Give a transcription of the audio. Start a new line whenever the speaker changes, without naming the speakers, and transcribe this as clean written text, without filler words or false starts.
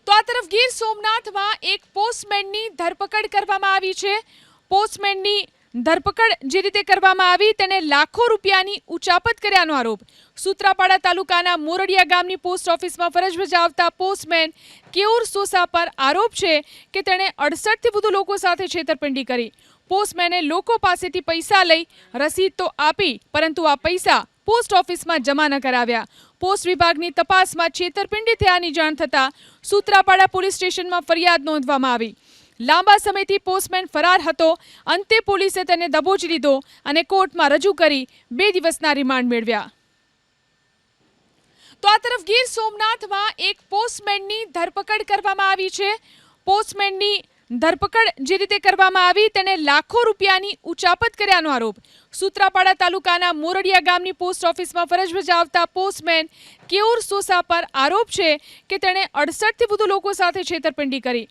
તો આ તરફ ગીર સોમનાથમાં એક પોસ્ટમેનની ધરપકડ કરવામાં આવી છે। પોસ્ટમેનની ધરપકડ જે રીતે કરવામાં આવી તેને લાખો રૂપિયાની ઉચાપત કર્યાનો આરોપ। સૂત્રાપાડા તાલુકાના મોરડિયા ગામની પોસ્ટ ઓફિસમાં ફરજ બજાવતા પોસ્ટમેન કેયુર સોસા પર આરોપ છે કે તેણે 68 થી વધુ લોકો સાથે છેતરપિંડી કરી। પોસ્ટમેને લોકો પાસેથી પૈસા લઈ રસીદ તો આપી, પરંતુ આ પૈસા પોસ્ટ ઓફિસમાં જમા ન કરાવ્યા। પોસ્ટ વિભાગની તપાસમાં છેતરપિંડી થયાની જાણ થતાં સૂત્રાપાડા પોલીસ સ્ટેશનમાં ફરિયાદ નોંધવામાં આવી। લાંબા સમયથી પોસ્ટમેન ફરાર હતો। અંતે પોલીસે તેને દબોચી લીધો અને કોર્ટમાં રજૂ કરી 2 દિવસના રિમાન્ડ મેળવ્યા। તો આ તરફ ગીર સોમનાથમાં એક પોસ્ટમેનની ધરપકડ કરવામાં આવી છે। પોસ્ટમેનની ધરપકડ જે રીતે કરવામાં આવી તેને લાખો રૂપિયાની ઉચાપત કર્યાનો આરોપ। સૂત્રાપાડા તાલુકાના મોરડિયા ગામની પોસ્ટ ઓફિસમાં ફરજ બજાવતા પોસ્ટમેન કેયુર સોસા પર આરોપ છે કે તેણે 68 થી વધુ લોકો સાથે છેતરપિંડી કરી।